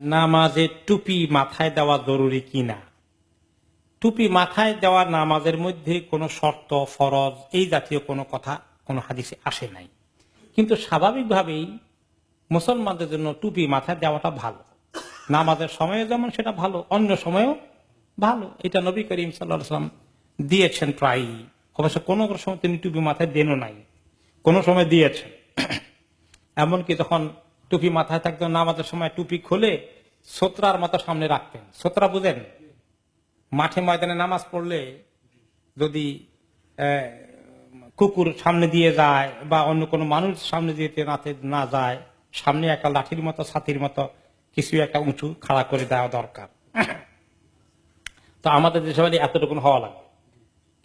নামাজে টুপি মাথায় দেওয়া জরুরি কিনা। টুপি মাথায় দেওয়া নামাজের মধ্যে কোনো শর্ত ফরজ এই জাতীয় কোনো কথা কোনো হাদিসে আসে নাই, কিন্তু স্বাভাবিকভাবেই মুসলমানদের জন্য টুপি মাথায় দেওয়াটা ভালো। নামাজের সময়ে যেমন সেটা ভালো, অন্য সময়েও ভালো। এটা নবী করিম সাল্লাল্লাহু আলাইহি ওয়াসাল্লাম দিয়েছেন প্রায়ই। অবশ্য কোনো কোনো সময় তিনি টুপি মাথায় দেনও নাই, কোনো সময় দিয়েছেন। এমনকি যখন টুপি মাথায় থাকতো নামাজের সময় টুপি খুলে সোতরার মতো সামনে রাখতেন। সোতরা বুঝেন? মাঠে ময়দানে নামাজ পড়লে যদি কুকুর সামনে দিয়ে যায় বা অন্য কোনো মানুষ সামনে দিয়ে না যায়, সামনে একটা লাঠির মতো ছাতির মতো কিছু একটা উঁচু খাড়া করে দেওয়া দরকার। তো আমাদের দেশে এতটুকু হওয়া লাগে,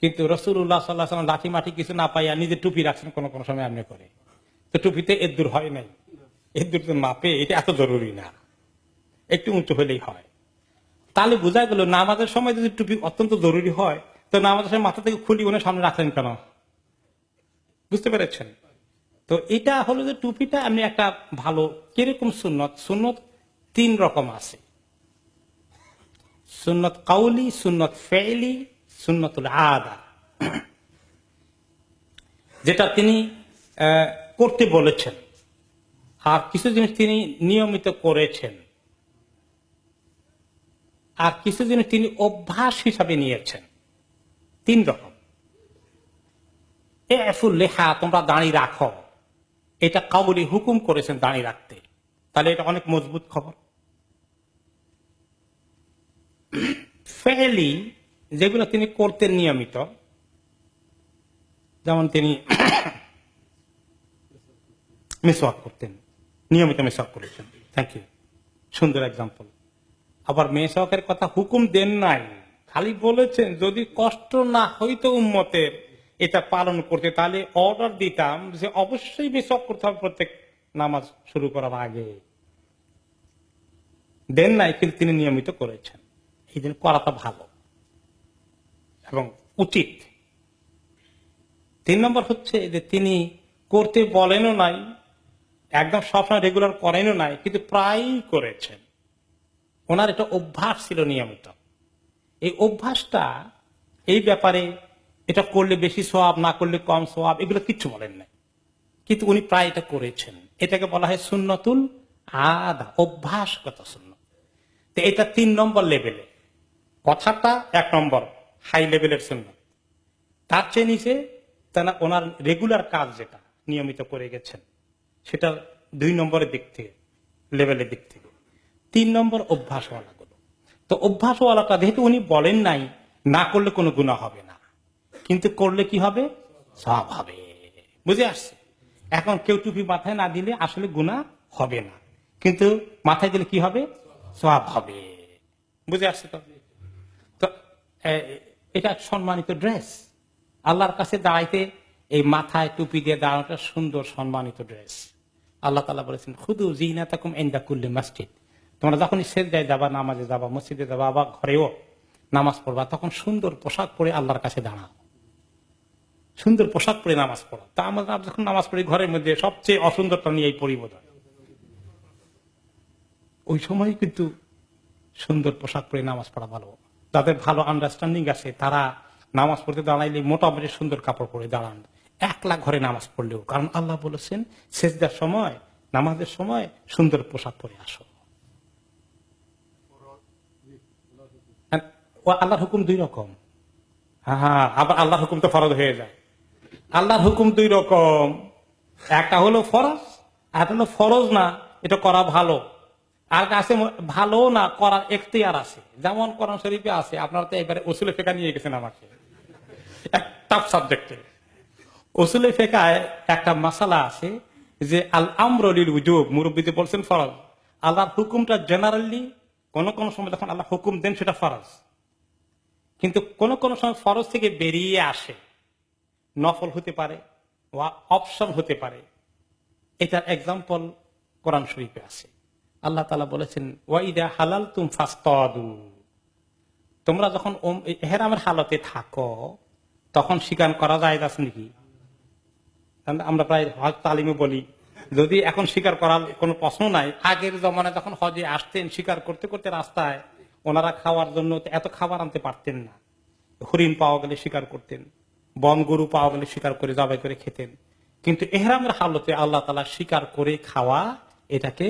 কিন্তু রাসূলুল্লাহ সাল্লাল্লাহু আলাইহি ওয়াসাল্লাম লাঠি মাটি কিছু না পাইয়া নিজে টুপি রাখছেন কোনো কোনো সময় এমনি করে। তো টুপিতে এদ্দুর হয় নাই, এদ্দুর তো মাপে এটা এত জরুরি না, একটু উঁচু হলেই হয়। তাহলে বোঝা গেল নামাজের সময় যদি টুপি অত্যন্ত জরুরি হয়, তো নামাজের সময় মাথা থেকে খুলি উনি সামনে রাখলেন কেন? বুঝতে পেরেছেন? তো এটা হলো যে টুপিটা এমনি একটা ভালো। কিরকম সুন্নত? সুন্নত তিন রকম আছে: সুন্নত কাউলি, সুন্নত ফেইলি, সুন্নতুল আদা। যেটা তিনি করতে বলেছেন, আর কিছু জিনিস তিনি নিয়মিত করেছেন, আর কিছু জিনিস তিনি অভ্যাস হিসাবে নিয়েছেন। তিন রকম। এফুল লেখা, তোমরা দাঁড়িয়ে রাখো, এটা কাউলি হুকুম করেছেন দাঁড়িয়ে রাখতে, তাহলে এটা অনেক মজবুত খবর। ফেলি, যেগুলো তিনি করতেন নিয়মিত, যেমন তিনি মিসওয়াক করতেন, নিয়মিত মিসওয়াক করেছেন। থ্যাংক ইউ, সুন্দর এক্সাম্পল। আবার মিসওয়াকের কথা হুকুম দেন নাই, খালি বলেছেন যদি কষ্ট না হইতো উম্মতের এটা পালন করতে, তাহলে অর্ডার দিতাম যে অবশ্যই মিসওয়াক করতে হবে প্রত্যেক নামাজ শুরু করার আগে। দেন নাই, কিন্তু তিনি নিয়মিত করেছেন। এই জন্য করাটা ভালো এবং উচিত। তিন নম্বর হচ্ছে যে তিনি করতে বলেনও নাই, একদম সবসময় রেগুলার করেনও নাই, কিন্তু প্রায়ই করেছেন। ওনার এটা অভ্যাস ছিল নিয়মিত। এই অভ্যাসটা, এই ব্যাপারে এটা করলে বেশি সওয়াব, না করলে কম সওয়াব, এগুলো কিচ্ছু বলেন নাই, কিন্তু উনি প্রায় এটা করেছেন। এটাকে বলা হয় সুন্নতুল আদা, অভ্যাসগত সুন্নত। তো এটা 3 নম্বর লেভেলে, কথাটা 1 নম্বর হাই লেভেলের সুন্নত। তার চেয়ে নিচে ওনার রেগুলার কাজ যেটা নিয়মিত করে গেছেন, সেটা 2 নম্বরের দিক থেকে, লেভেলের দিক থেকে। 3 নম্বর অভ্যাসওয়ালা গুলো। তো অভ্যাসওয়ালাটা যেহেতু উনি বলেন নাই, না করলে কোনো গুনাহ হবে না, কিন্তু করলে কি হবে? সওয়াব হবে। বুঝে আসছে? এখন কেউ টুপি মাথায় না দিলে আসলে গুনাহ হবে না, কিন্তু মাথায় দিলে কি হবে? সওয়াব হবে। বুঝে আসছে? তো এটা সম্মানিত ড্রেস। আল্লাহর কাছে দাঁড়াইতে এই মাথায় টুপি দিয়ে দাঁড়ানোটা সুন্দর সম্মানিত ড্রেস। আল্লাহ তাআলা বলেছেন খুদু জিনাতাকুম ইনদা কুল্লি মসজিদ। তোমরা যখনই সেজদায় যাবা, নামাজে যাবা, মসজিদে যাবা বা ঘরেও নামাজ পড়বা, তখন সুন্দর পোশাক পরে আল্লাহর কাছে দাঁড়াও, সুন্দর পোশাক পরে নামাজ পড়ো। তা আমরা যখন নামাজ পড়ি ঘরের মধ্যে, সবচেয়ে অসুন্দরটা নিয়েই পড়ি বোধ হয়, ওই সময় কিন্তু সুন্দর পোশাক পরে নামাজ পড়া ভালো। যাদের ভালো আন্ডারস্ট্যান্ডিং আছে তারা নামাজ পড়তে দাঁড়াইলে মোটামুটি সুন্দর কাপড় পরে দাঁড়ান, 1 লাখ ঘরে নামাজ পড়লেও। কারণ আল্লাহ বলেছেন সেজদার সময়, নামাজের সময় সুন্দর পোশাক পরে আসো। আল্লাহর হুকুম 2 রকম। হ্যাঁ, আবার আল্লাহর হুকুম তো ফরজ হয়ে যায়। আল্লাহর হুকুম 2 রকম, একটা হলো ফরজ, আর একটা হলো ফরজ না, এটা করা ভালো। আর কাছে ভালো না করার এখতিয়ার আছে, যেমন কোরআন শরীফে আছে। আপনারা তো এবারে উসুলে ফিকহ নিয়ে গেছেন আমাকে, টাফ সাবজেক্টে। উসুলে ফিকহে একটা মাসালা আছে যে আল আমরু লিল উজুব, মুরব্বিতে বলছেন ফরজ। আল্লাহর হুকুমটা জেনারেলি কোন কোন সময় যখন আল্লাহ হুকুম দেন সেটা ফরজ, কিন্তু কোন কোন সময় ফরজ থেকে বেরিয়ে আসে, নফল হতে পারে, অপশন হতে পারে। এটার এক্সাম্পল কোরআন শরীফে আছে। আল্লাহ তাআলা বলেছেন ওয়াইদা হালালতুম ফাসতাদু, তোমরা যখন ইহরামের হালতে থাকো তখন শিকার করা যায় আছে নাকি? আমরা প্রায় হজ তালিমে বলি যদি এখন শিকার করার কোনো প্রশ্ন নাই, আগের জমানায় যখন হজে আসতেন শিকার করতে করতে রাস্তায় ওনারা খাওয়ার জন্য এত খাবার আনতে পারতেন না। হরিণ পাওয়া গেলে শিকার করতেন, বন গরু পাওয়া গেলে শিকার করে জবাই করে খেতেন। কিন্তু এহরামের হালতে আল্লাহ তাআলা শিকার করে খাওয়া এটাকে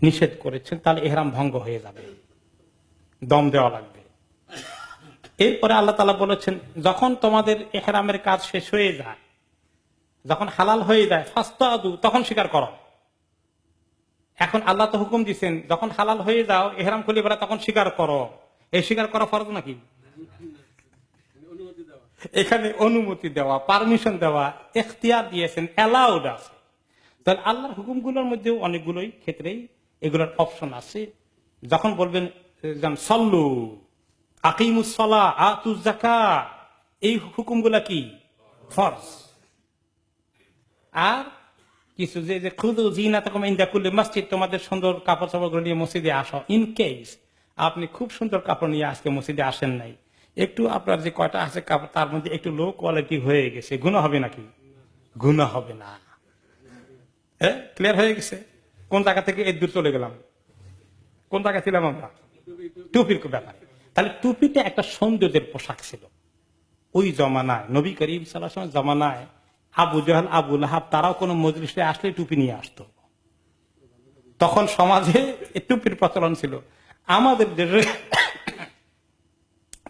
নিষেধ করেছেন, তাহলে এহরাম ভঙ্গ হয়ে যাবে, দম দেওয়া লাগবে। এরপরে আল্লাহ তাআলা বলেছেন যখন তোমাদের এহরামের কাজ শেষ হয়ে যায়, যখন হালাল হয়ে যায়, ফাস্তাদু, তখন শিকার করো। এখন আল্লাহ তো হুকুম দিচ্ছেন যখন হালাল হয়ে যাও এহরাম খুলে বেড়া তখন শিকার করো। এই শিকার করা ফরজ নাকি? এখানে অনুমতি দেওয়া, পারমিশন দেওয়া, এখতিয়ার দিয়েছেন, অ্যালাউড আছে। তাহলে আল্লাহর হুকুমগুলোর মধ্যেও অনেকগুলোই ক্ষেত্রেই এগুলোর অপশন আছে। যখন বলবেন সল্লু, আকিমুস সালাহ, আতুজ যাকাত, এই হুকুমগুলা কি ফরজ। আর কিছু যে খুদু জিনাতাকুম ইনদা কুল্লি মসজিদ, তোমাদের সুন্দর কাপড় চাপড় নিয়ে মসজিদে আসো। ইন কেস আপনি খুব সুন্দর কাপড় নিয়ে আজকে মসজিদে আসেন নাই, একটু আপনার যে কয়টা আছে কাপড় তার মধ্যে একটু লো কোয়ালিটি হয়ে গেছে, গুনাহ হবে নাকি? গুনাহ হবে না। ক্লিয়ার হয়ে গেছে? কোন জায়গা থেকে এই দূর চলে গেলাম? কোন জায়গায় ছিলাম আমরা? টুপির ব্যাপারে। তাহলে টুপিটা একটা সৌন্দর্যের পোশাক ছিল ওই জমানায়। নবী করিম সাল্লাল্লাহু আলাইহি ওয়াসাল্লাম জমানায় আবু জাহল, আবু লাহাব তারাও কোন মজলিসে আসলে টুপি নিয়ে আসতো। তখন সমাজে টুপির প্রচলন ছিল। আমাদের দেশে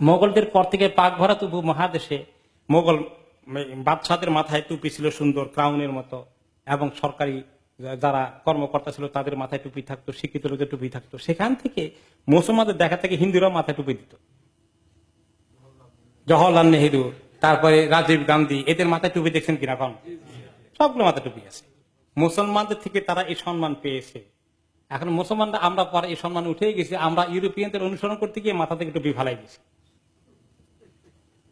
মোগলদের পর থেকে পাক ভরা তবু মহাদেশে মোগল বাদশাদের মাথায় টুপি ছিল সুন্দর ক্রাউনের মতো, এবং সরকারি যারা কর্মকর্তা ছিল তাদের মাথায় টুপি থাকতো, শিক্ষিত লোকের টুপি থাকতো। সেখান থেকে মুসলমানদের দেখা থেকে হিন্দুরাও মাথায় টুপি দিত। জওহরলাল নেহেরু, তারপরে রাজীব গান্ধী, এদের মাথায় টুপি দেখছেন কিনা? এখন সবগুলো মাথায় টুপি আছে। মুসলমানদের থেকে তারা এই সম্মান পেয়েছে। এখন মুসলমানরা আমরা পরে এই সম্মান উঠে গেছে, আমরা ইউরোপিয়ানদের অনুসরণ করতে গিয়ে মাথা থেকে টুপি ফালাই দিয়েছি।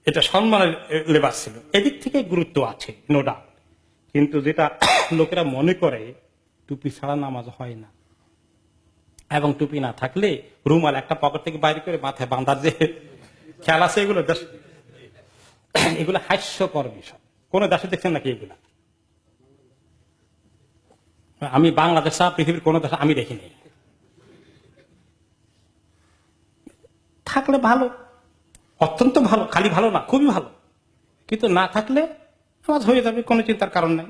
এটা সম্মানের লেবাস ছিল, এদিক থেকে গুরুত্ব আছে, নো ডাউট। কিন্তু যেটা লোকেরা মনে করে টুপি ছাড়া নামাজ হয় না, এবং টুপি না থাকলে রুমাল একটা পকেট থেকে বাইরে করে মাথায় বাঁধার যে খেয়াল আছে, এগুলো হাস্যকর বিষয়। কোন দেশে দেখছেন নাকি এগুলা? আমি বাংলাদেশ পৃথিবীর কোন দেশে আমি দেখিনি। থাকলে ভালো, অত্যন্ত ভালো, খালি ভালো না, খুবই ভালো। কিন্তু না থাকলে নামাজ হয়ে যাবে, কোনো চিন্তার কারণ নাই।